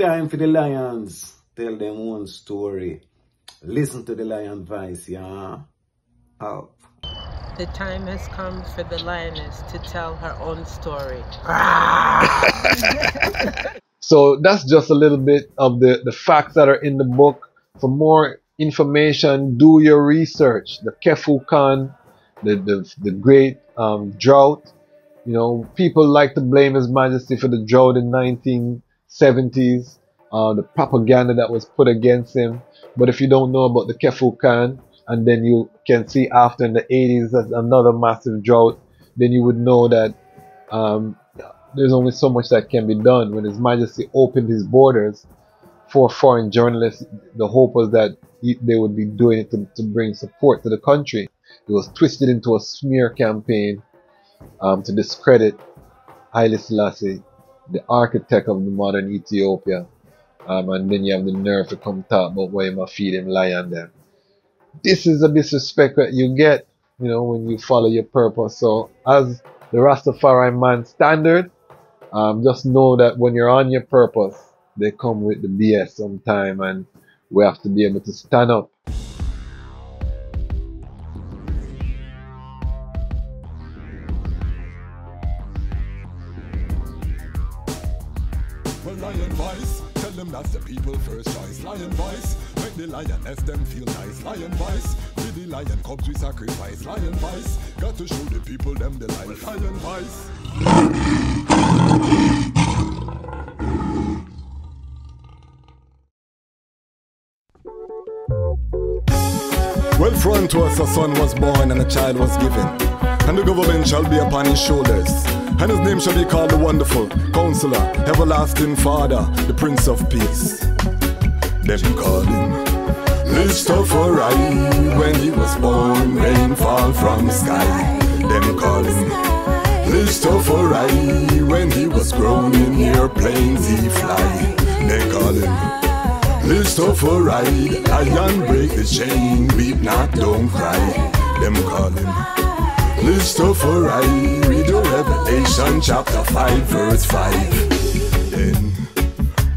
Time for the lions. Tell them one story. Listen to the lion voice, yeah? Out. The time has come for the lioness to tell her own story. So that's just a little bit of the facts that are in the book. For more information, do your research. The Kefukan, the great drought. You know, people like to blame His Majesty for the drought in 1970s, the propaganda that was put against him. But if you don't know about the Kefukan, and then you can see after in the 80s that's another massive drought, then you would know that there's only so much that can be done. When His Majesty opened his borders for foreign journalists, the hope was that they would be doing it to bring support to the country. It was twisted into a smear campaign to discredit Haile Selassie, the architect of the modern Ethiopia. And then you have the nerve to come talk about why you feed him lion there. This is a disrespect that you get, you know, when you follow your purpose. So as the Rastafari man standard, just know that when you're on your purpose, they come with the BS sometime, and we have to be able to stand up. Well, lion voice, tell them that's the people first choice. Lion voice, make the lioness them feel nice. Lion voice, with the lion cubs we sacrifice. Lion voice, got to show the people them the light. Lion voice. Well, from to us a son was born and a child was given, and the government shall be upon his shoulders, and his name shall be called the Wonderful Counselor, Everlasting Father, the Prince of Peace. Them call him Lidj Tafari. When he was born, rain fall from the sky. Them call him Lidj Tafari. When he was grown in airplanes he fly. They call him Lidj Tafari. The lion break the chain, weep not, don't cry. Them call him Lidj Tafari. Read the Revelation chapter 5 verse 5. Then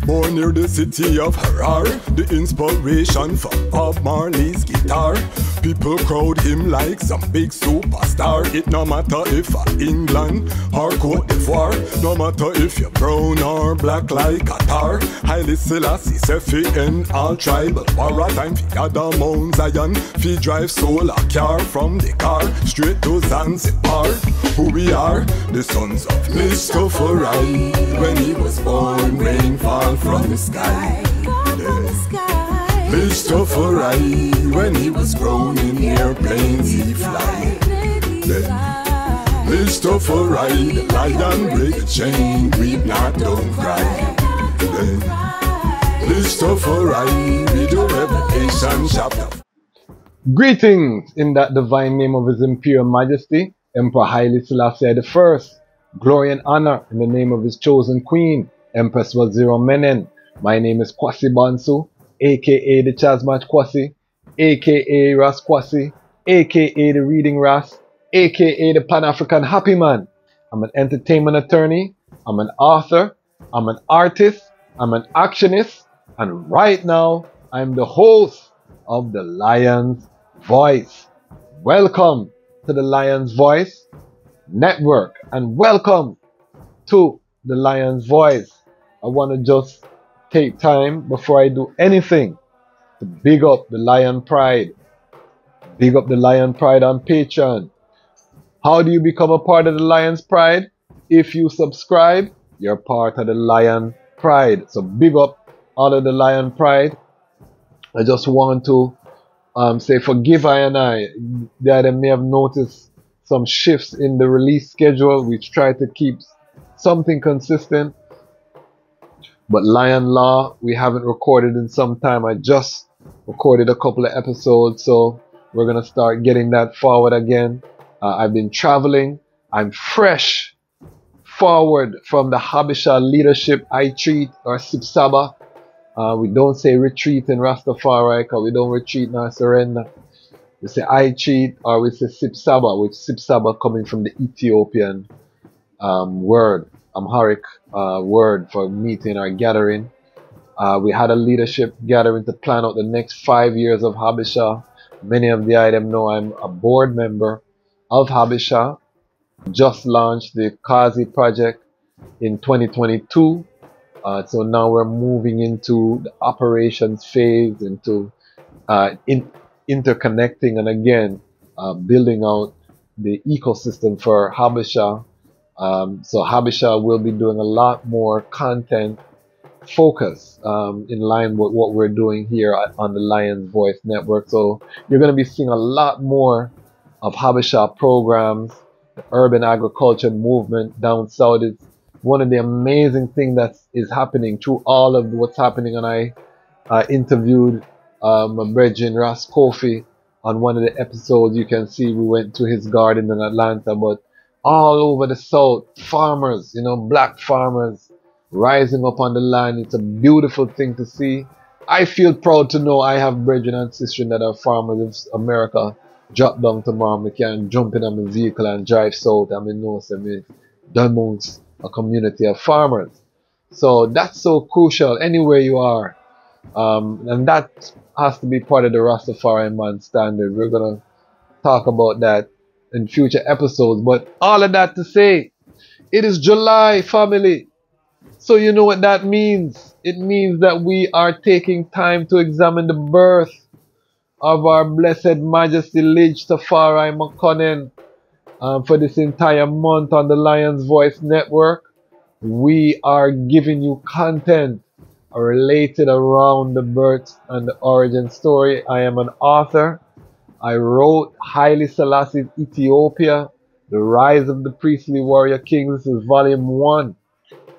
born near the city of Harar, the inspiration for Bob Marley's guitar. People crowd him like some big superstar. It no matter if England or Cote d'Ivoire, no matter if you're brown or black like Qatar. Haile Selassie I fi end all tribal war. Time fi gather Mount Zion, fi drive solar car from the car straight to Zanzibar. Who we are, the sons of Lidj Tafari. When he was born, rain fall from the sky. Lidj Tafari. When he was grown in airplanes he fly. Then Lidj Tafari. The lion break the chain, weep not, don't cry. Then Lidj Tafari. Read the Revelation chapter. Greetings in that divine name of His Imperial Majesty, Emperor Haile Selassie I. Glory and honor in the name of his chosen queen, Empress Waziri Menen. My name is Kwasi Bonsu, aka Dejazmatch Kwasi, aka Ras Kwasi, aka the Reading Ras, aka the Panafrican Happy Man. I'm an entertainment attorney, I'm an author, I'm an artist, I'm an actionist, and right now I'm the host of the Lion's Voice. Welcome to the Lion's Voice Network, and welcome to the Lion's Voice. I want to just take time before I do anything to big up the Lion Pride. Big up the Lion Pride on Patreon. How do you become a part of the Lion's Pride? If you subscribe, you're part of the Lion Pride. So big up all of the Lion Pride. I just want to say forgive I and I that I may have noticed some shifts in the release schedule. We try to keep something consistent, but Lion Law we haven't recorded in some time. I just recorded a couple of episodes, so we're gonna start getting that forward again. I've been traveling. I'm fresh forward from the Habesha Leadership I Treat or Sipsaba. We don't say retreat in Rastafari because we don't retreat nor surrender. We say I treat or we say Sipsaba, which Sipsaba coming from the Ethiopian word, Amharic word for meeting or gathering. We had a leadership gathering to plan out the next 5 years of Habesha. Many of the items know I'm a board member of Habesha. Just launched the KWASI project in 2022. So now we're moving into the operations phase, into interconnecting and again building out the ecosystem for Habesha. So Habesha will be doing a lot more content focus in line with what we're doing here on the Lions Voice Network. So you're going to be seeing a lot more of Habesha programs. The urban agriculture movement down south is one of the amazing things that is happening through all of what's happening. And I interviewed my brethren Ras Kofi on one of the episodes. You can see we went to his garden in Atlanta, but all over the south, farmers, black farmers rising up on the land. It's a beautiful thing to see. I feel proud to know I have brethren and sisters that are farmers. If America drop down tomorrow, I can jump in on my vehicle and drive south. I mean, no, so me amongst a community of farmers. So that's so crucial anywhere you are. And that has to be part of the Rastafari man standard. We're going to talk about that in future episodes. But all of that to say, it is July, family. So you know what that means. It means that we are taking time to examine the birth of our Blessed Majesty Lidj Tafari McConnell for this entire month on the Lions Voice Network. We are giving you content related around the birth and the origin story. I am an author. I wrote Haile Selassie I, Ethiopia, The Rise of the Priestly Warrior Kings. This is volume 1.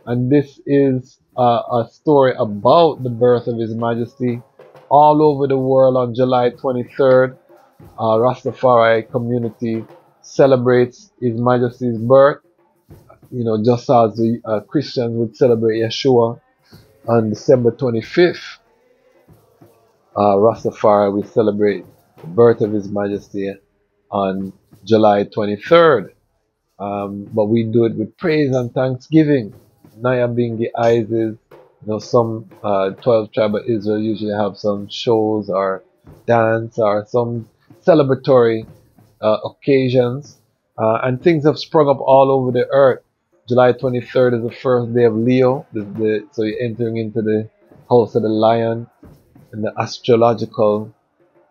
And this is a story about the birth of His Majesty all over the world on July 23rd. Rastafari community celebrates His Majesty's birth. Just as the Christians would celebrate Yeshua on December 25th. Rastafari will celebrate the birth of His Majesty on July 23rd. But we do it with praise and thanksgiving. Naya being the eyes is, some 12 tribe of Israel usually have some shows or dance or some celebratory occasions. And things have sprung up all over the earth. July 23rd is the first day of Leo. So you're entering into the house of the lion in the astrological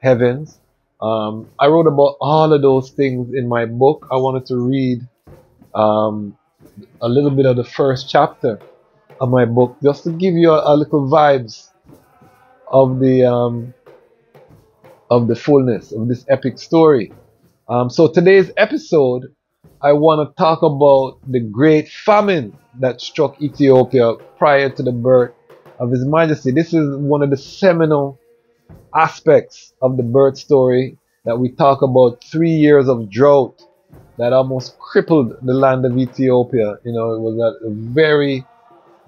heavens. I wrote about all of those things in my book. I wanted to read a little bit of the first chapter of my book, just to give you a little vibes of the fullness of this epic story. So today's episode, I want to talk about the great famine that struck Ethiopia prior to the birth of His Majesty. This is one of the seminal aspects of the birth story that we talk about. 3 years of drought that almost crippled the land of Ethiopia. It was at a very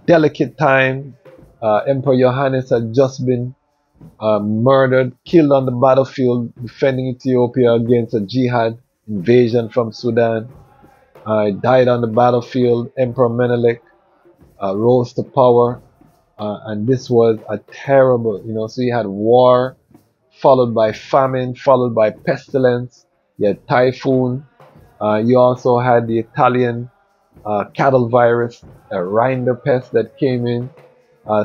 delicate time. Emperor Johannes had just been murdered, killed on the battlefield, defending Ethiopia against a jihad invasion from Sudan. Died on the battlefield. Emperor Menelik rose to power. And this was a terrible, so you had war, followed by famine, followed by pestilence. You had typhoon. You also had the Italian cattle virus, a rinderpest that came in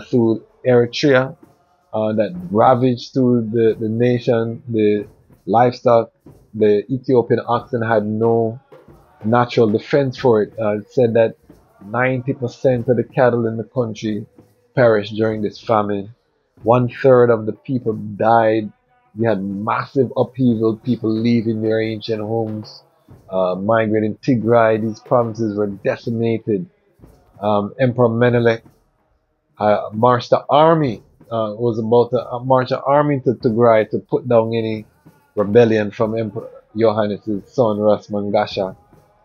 through Eritrea, that ravaged through the nation, the livestock. The Ethiopian oxen had no natural defense for it. It said that 90% of the cattle in the country perished during this famine. 1/3 of the people died. You had massive upheaval, people leaving their ancient homes, migrating Tigray. These provinces were decimated. Emperor Menelik marched the army, was about to march an army to Tigray to put down any rebellion from Emperor Johannes' son Ras Mangasha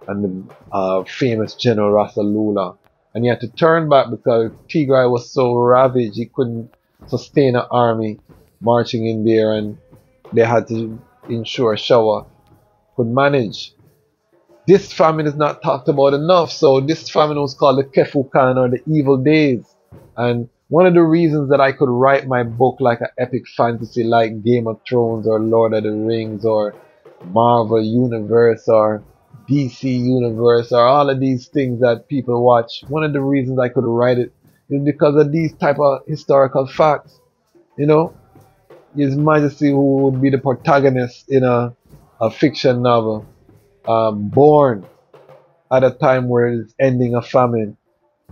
and the famous General Rasta Lula. And he had to turn back because Tigray was so ravaged he couldn't sustain an army marching in there, and they had to ensure Shawa could manage. This famine is not talked about enough. So this famine was called the Kefukan, or the evil days. And One of the reasons that I could write my book like an epic fantasy like Game of Thrones or Lord of the Rings or Marvel Universe or DC Universe or all of these things that people watch, one of the reasons I could write it is because of these type of historical facts. You know, His Majesty, who would be the protagonist in a fiction novel, born at a time where it's ending a famine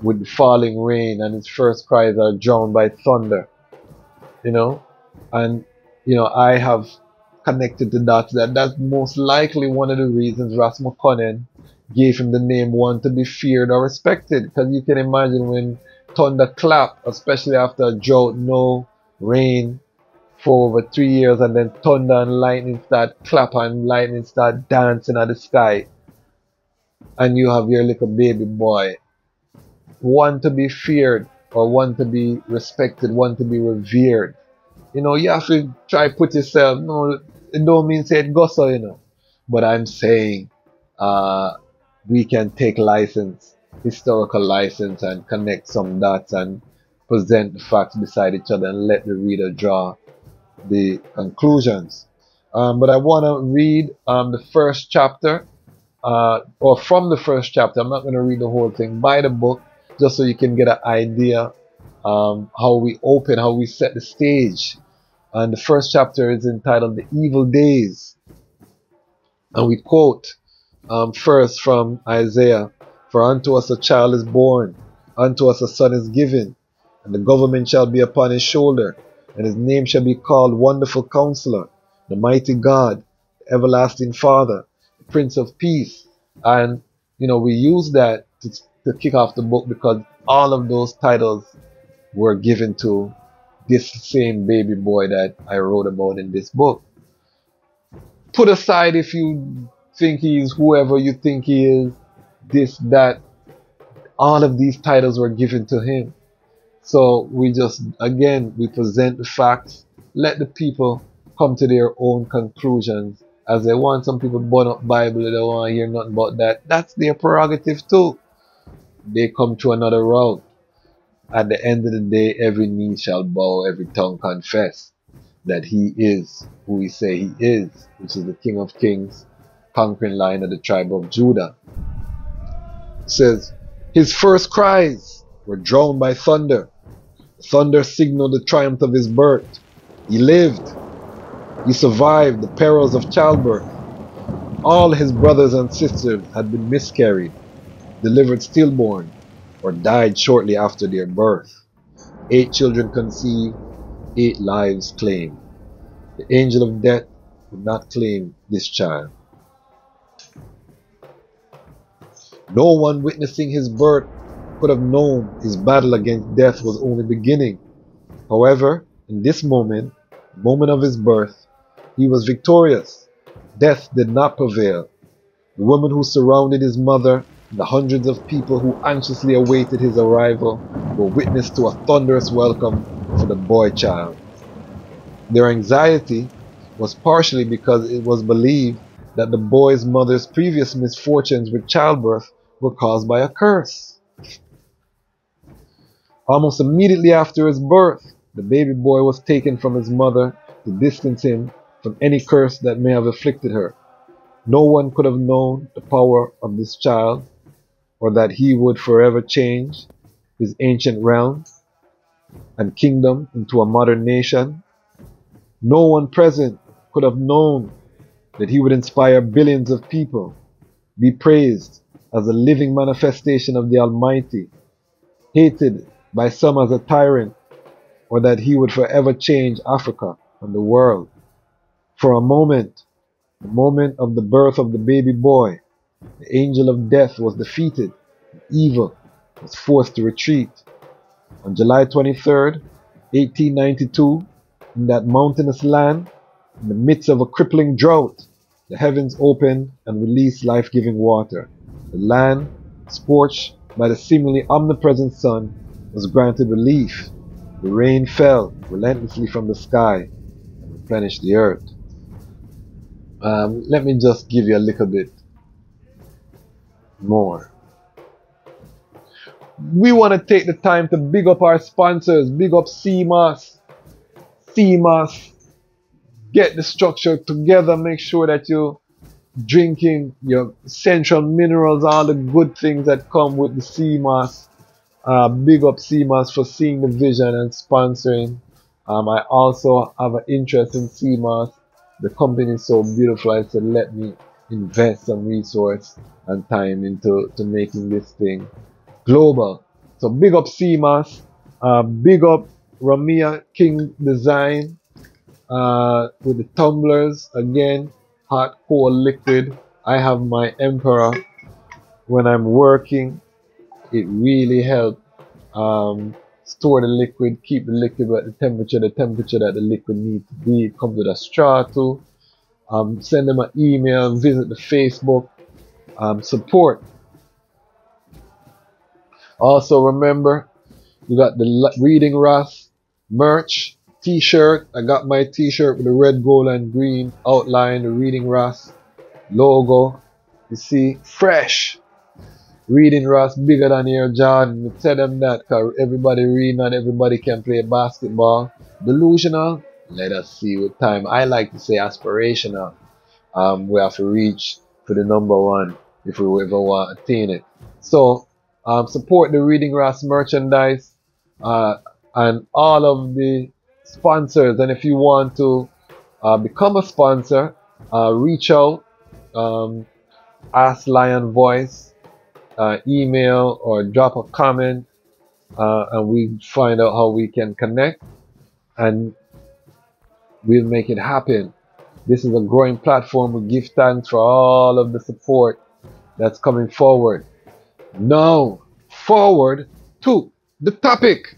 with falling rain, and his first cries are drowned by thunder. You know, and I have connected the dots that's most likely one of the reasons Ras McConnell gave him the name one to be feared or respected, because you can imagine when thunder clap, especially after a drought, no rain for over 3 years, and then thunder and lightning start clap and lightning start dancing at the sky, and you have your little baby boy, one to be feared or one to be respected, one to be revered. You have to try put yourself, no, it don't mean say it go so, but I'm saying we can take license, historical license, and connect some dots and present the facts beside each other and let the reader draw the conclusions. But I want to read the first chapter, or from the first chapter. I'm not going to read the whole thing. Buy the book just so you can get an idea how we open, how we set the stage. And the first chapter is entitled The Evil Days. And we quote first from Isaiah, "For unto us a child is born, unto us a son is given, and the government shall be upon his shoulder, and his name shall be called Wonderful Counselor, the Mighty God, the Everlasting Father, the Prince of Peace." And, we use that to kick off the book because all of those titles were given to this same baby boy that I wrote about in this book. Put aside if you think he is whoever you think he is, this, that, all of these titles were given to him. So we present the facts, let the people come to their own conclusions as they want. Some people burn up Bible, they don't want to hear nothing about that. That's their prerogative too. They come to another route. At the end of the day, every knee shall bow, every tongue confess that he is who he say he is, which is the King of Kings, conquering Lion of the tribe of Judah. It says, "His first cries were drowned by thunder. Thunder signaled the triumph of his birth. He lived. He survived the perils of childbirth. All his brothers and sisters had been miscarried, delivered stillborn, or died shortly after their birth. 8 children conceived, 8 lives claimed. The angel of death would not claim this child. No one witnessing his birth could have known his battle against death was only beginning. However, in this moment, the moment of his birth, he was victorious. Death did not prevail. The woman who surrounded his mother, the hundreds of people who anxiously awaited his arrival, were witness to a thunderous welcome for the boy child. Their anxiety was partially because it was believed that the boy's mother's previous misfortunes with childbirth were caused by a curse. Almost immediately after his birth, the baby boy was taken from his mother to distance him from any curse that may have afflicted her. No one could have known the power of this child, or that he would forever change his ancient realm and kingdom into a modern nation. No one present could have known that he would inspire billions of people, be praised as a living manifestation of the Almighty, hated by some as a tyrant, or that he would forever change Africa and the world. For a moment, the moment of the birth of the baby boy, the angel of death was defeated, and evil was forced to retreat. On July 23rd, 1892, in that mountainous land, in the midst of a crippling drought, the heavens opened and released life-giving water. The land, scorched by the seemingly omnipresent sun, was granted relief. The rain fell relentlessly from the sky and replenished the earth. Let me just give you a little bit more. We want to take the time to big up our sponsors, big up CMOS. CMOS, get the structure together, make sure that you're drinking your essential minerals, all the good things that come with the CMOS. Big up CMOS for seeing the vision and sponsoring. I also have an interest in CMOS. The company is so beautiful, I said let me invest some resource and time into making this thing global. So big up CMOS, big up Ramia King Design with the tumblers, again, hot, cold, liquid. I have my Emperor when I'm working. It really helps store the liquid, keep the liquid at the temperature that the liquid needs to be. It comes with a straw too. Send them an email, visit the Facebook, support. Also remember, you got the Reading Rust merch, t-shirt. I got my t-shirt with the red, gold and green outline, the Reading Rust logo. You see, fresh. Reading Rust bigger than your Jordan. Tell them that because everybody read, not everybody can play basketball. Delusional? Let us see with time. I like to say aspirational. We have to reach for the number one if we ever want to attain it. So support the Reading Rust merchandise and all of the sponsors. And if you want to become a sponsor, reach out, AskTheLionsVoice, email or drop a comment, and we find out how we can connect, and we'll make it happen. This is a growing platform. We give thanks for all of the support that's coming forward. Now, forward to the topic.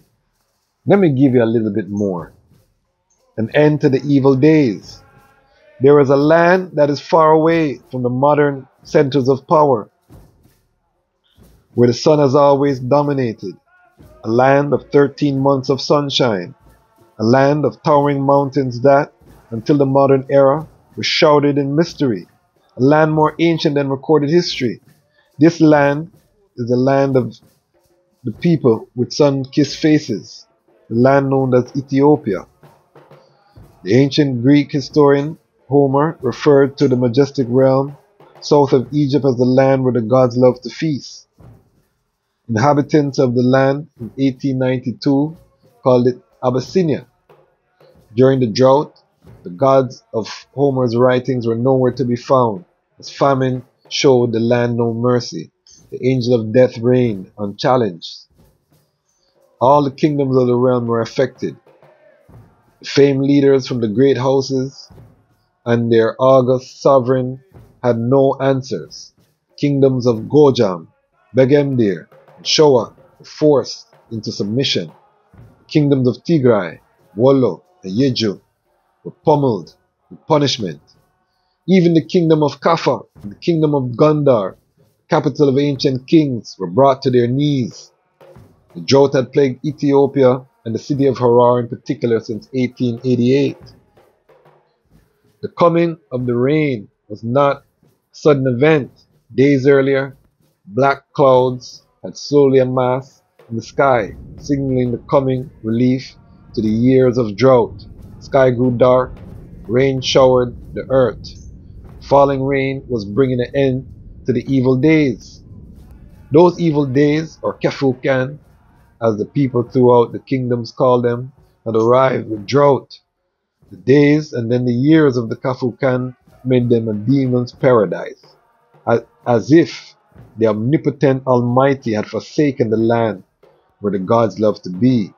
Let me give you a little bit more. An end to the evil days. There is a land that is far away from the modern centers of power, where the sun has always dominated. A land of 13 months of sunshine. A land of towering mountains that, until the modern era, were shrouded in mystery. A land more ancient than recorded history. This land is the land of the people with sun-kissed faces. The land known as Ethiopia. The ancient Greek historian Homer referred to the majestic realm south of Egypt as the land where the gods loved to feast. Inhabitants of the land in 1892 called it Abyssinia. During the drought, the gods of Homer's writings were nowhere to be found, as famine showed the land no mercy. The angel of death reigned unchallenged. All the kingdoms of the realm were affected. The famed leaders from the great houses and their august sovereign had no answers. Kingdoms of Gojam, Begemdir, and Showa were forced into submission. The kingdoms of Tigray, Wollo, and Yeju were pummeled with punishment. Even the kingdom of Kaffa and the kingdom of Gondar, capital of ancient kings, were brought to their knees. The drought had plagued Ethiopia and the city of Harar in particular since 1888. The coming of the rain was not a sudden event. Days earlier, black clouds had slowly amassed in the sky, signaling the coming relief to the years of drought. The sky grew dark, rain showered the earth. Falling rain was bringing an end to the evil days. Those evil days, or KWASI'S, as the people throughout the kingdoms called them, had arrived with drought. The days and then the years of the KWASI'S made them a demon's paradise, as if the omnipotent Almighty had forsaken the land where the gods loved to be.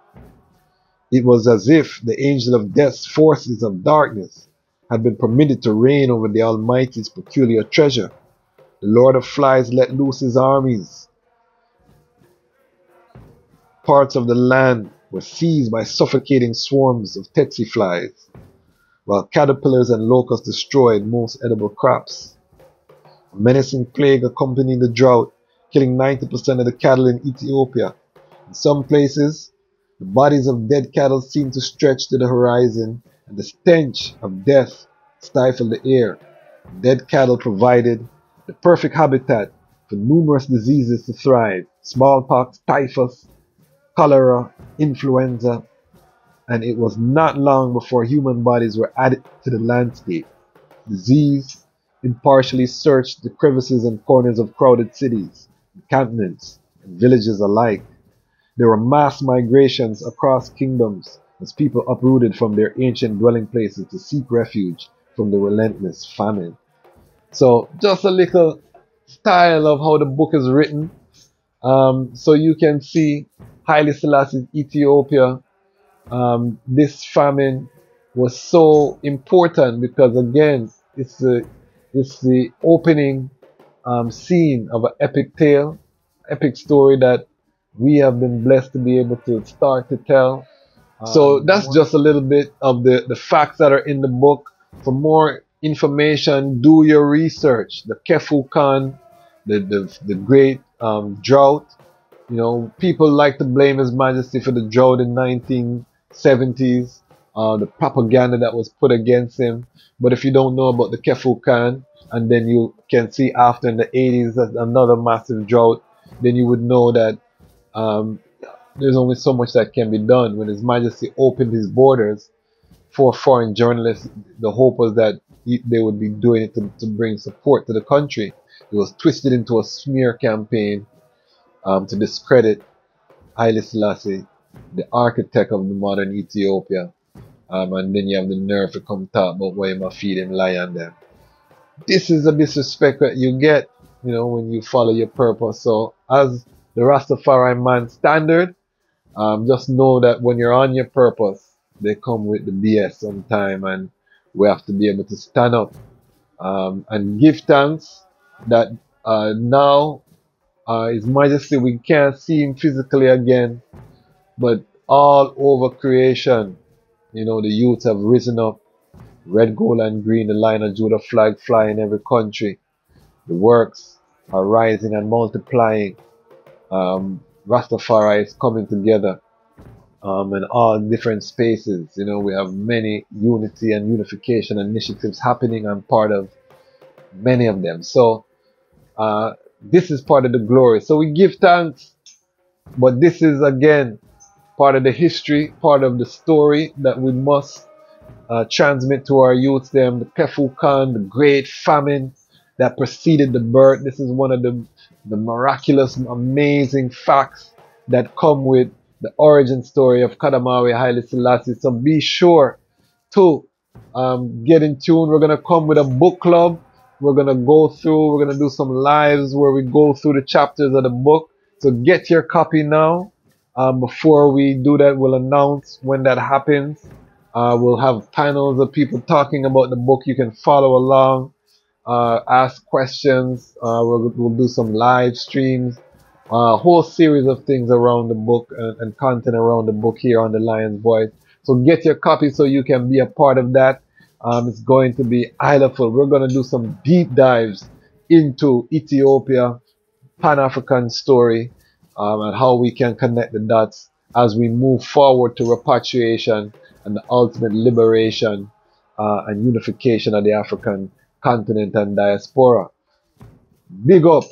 It was as if the angel of death's forces of darkness had been permitted to reign over the Almighty's peculiar treasure. The Lord of Flies let loose his armies. Parts of the land were seized by suffocating swarms of tsetse flies, while caterpillars and locusts destroyed most edible crops. A menacing plague accompanied the drought, killing 90% of the cattle in Ethiopia. In some places, the bodies of dead cattle seemed to stretch to the horizon, and the stench of death stifled the air. Dead cattle provided the perfect habitat for numerous diseases to thrive. smallpox, typhus, cholera, influenza, and it was not long before human bodies were added to the landscape. Disease impartially searched the crevices and corners of crowded cities, encampments, and villages alike. There were mass migrations across kingdoms as people uprooted from their ancient dwelling places to seek refuge from the relentless famine. So just a little style of how the book is written. So you can see Haile Selassie Ethiopia. This famine was so important because again, it's the opening scene of an epic tale, epic story that we have been blessed to be able to start to tell. So that's just a little bit of the facts that are in the book. For more information, do your research. The Kefu Khan, the great drought. You know, people like to blame His Majesty for the drought in 1970s, the propaganda that was put against him. But if you don't know about the Kefu Khan, and then you can see after in the 80s another massive drought, then you would know that there's only so much that can be done. When His Majesty opened his borders for foreign journalists, the hope was that they would be doing it to bring support to the country. It was twisted into a smear campaign to discredit Haile Selassie, the architect of the modern Ethiopia. And then you have the nerve to come talk about why you feed him lion there. This is a disrespect that you get, you know, when you follow your purpose. So as the Rastafari man standard, just know that when you're on your purpose, they come with the BS sometime, and we have to be able to stand up and give thanks that now His Majesty, we can't see him physically again, but all over creation, you know, the youths have risen up, red, gold, and green, the Lion of Judah flag flying in every country. The works are rising and multiplying. Rastafari is coming together in all different spaces. You know, we have many unity and unification initiatives happening. I'm part of many of them. So this is part of the glory. So we give thanks, but this is again part of the history, part of the story that we must transmit to our youth. Them, the Kefu Khan, the great famine that preceded the birth. This is one of the miraculous, amazing facts that come with the origin story of Kadamawi Haile Selassie. So be sure to get in tune. We're going to come with a book club. We're going to go through, we're going to do some lives where we go through the chapters of the book. So get your copy now. Before we do that, we'll announce when that happens. We'll have panels of people talking about the book. You can follow along, ask questions. We'll do some live streams, a whole series of things around the book and content around the book here on the Lion's Voice. So get your copy so you can be a part of that. It's going to be full. We're going to do some deep dives into Ethiopia, Pan-African story, and how we can connect the dots as we move forward to repatriation and the ultimate liberation and unification of the African continent and diaspora. Big up.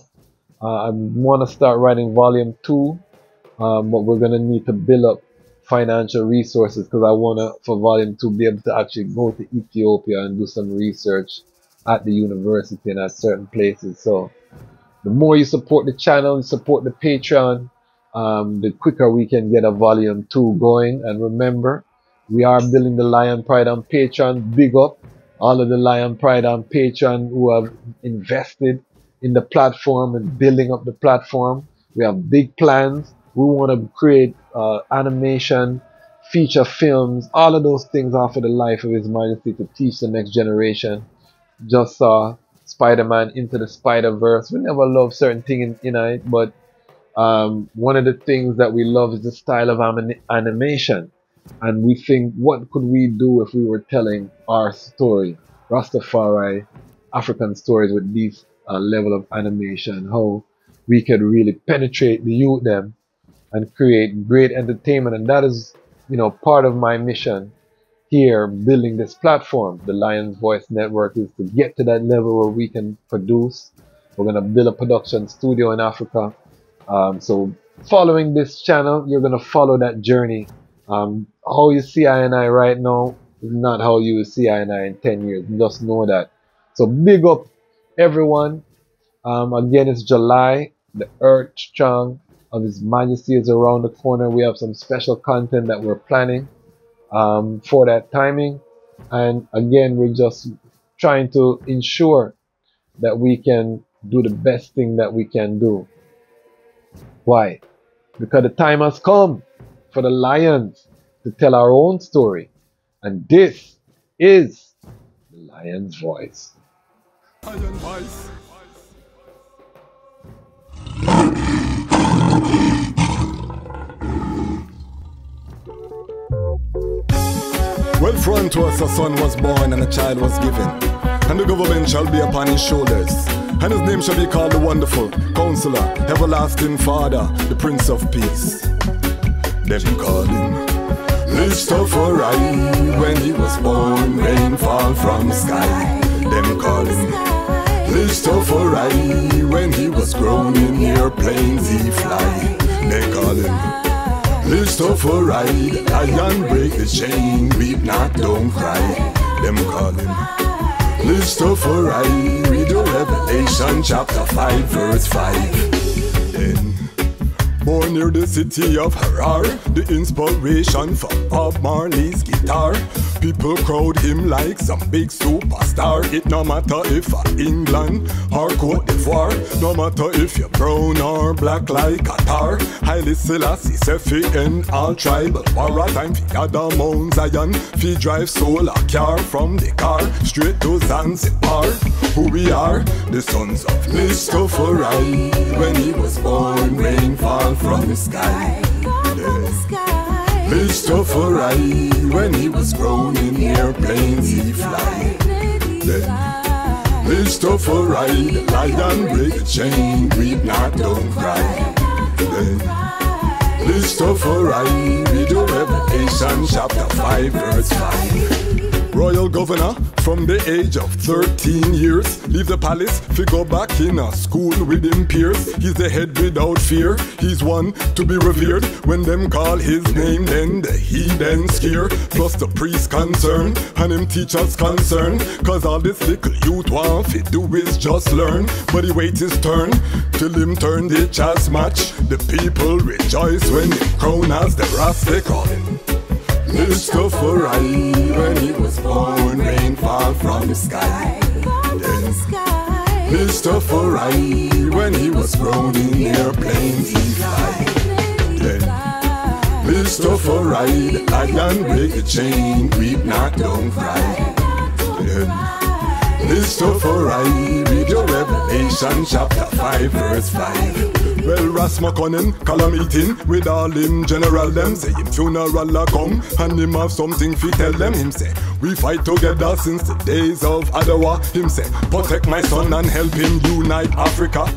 I want to start writing volume 2, but we're going to need to build up financial resources because I want to, for volume 2, be able to actually go to Ethiopia and do some research at the university and at certain places. So the more you support the channel, support the Patreon, the quicker we can get a volume 2 going. And remember, we are building the Lion Pride on Patreon. Big up all of the Lion Pride on Patreon who have invested in the platform and building up the platform. We have big plans. We want to create animation, feature films, all of those things off of the life of His Majesty to teach the next generation. Just saw Spider-Man Into the Spider-Verse. We never loved certain things in it, but one of the things that we love is the style of animation. And we think, what could we do if we were telling our story, Rastafari, African stories with this level of animation, how we could really penetrate the youth them and create great entertainment. And that is, you know, part of my mission here, building this platform. The Lion's Voice Network is to get to that level where we can produce. We're going to build a production studio in Africa. So following this channel, you're going to follow that journey. How you see I right now is not how you will see I in 10 years. Just know that. So big up everyone. Again, it's July. The Earth Strong of His Majesty is around the corner. We have some special content that we're planning for that timing. And again, we're just trying to ensure that we can do the best thing that we can do. Why? Because the time has come for the lions to tell our own story. And this is the Lion's Voice. Well, for unto us a son was born and a child was given, and the government shall be upon his shoulders, and his name shall be called the Wonderful Counselor, Everlasting Father, the Prince of Peace. Them call him Lidj Tafari. When he was born, rain fall from the sky. Them call him Lidj Tafari. When he was grown, in airplanes he fly. They call him Lidj Tafari. The lion break the chain, weep not, don't cry. Them call him Lidj Tafari. Read the Revelation chapter 5 verse 5. Then born near the city of Harar, the inspiration for Bob Marley's guitar. People crowd him like some big superstar. It no matter if England or Cote d'Ivoire, no matter if you're brown or black like Qatar. Haile Selassie I fi end all tribal war. A time fi gather Mount Zion, fi drive solar car from the car straight to Zanzibar. Who we are, the sons of Lidj Tafari. When he was born, rain fall from the sky. Lidj Tafari. When he was grown, in airplanes he fly. Then Lidj Tafari. The lion break the chain, weep not, don't cry. Then Lidj Tafari. Read the Revelation chapter 5 verse 5. Royal governor from the age of 13 years. Leave the palace, fi go back in a school with him peers. He's the head without fear, he's one to be revered. When them call his name, then the heathen scare. Plus the priest concerned, and him teachers concerned. Cause all this little youth want fi do is just learn. But he wait his turn, till him turn the Dejazmatch. The people rejoice when him crown as the Rasta call him Lidj Tafari. When he was born, rain fall from the sky. Then Lidj Tafari. When he was grown, in airplanes he fly. Then Lidj Tafari. The lion break the chain, weep not, don't cry. Then Lidj Tafari. Read your Revelation chapter 5 verse 5. Well, Rasta call a meeting with all him general them. Say him funeral a come, and him have something fi tell them. Him say, we fight together since the days of Adawa. Him say, protect my son and help him unite Africa.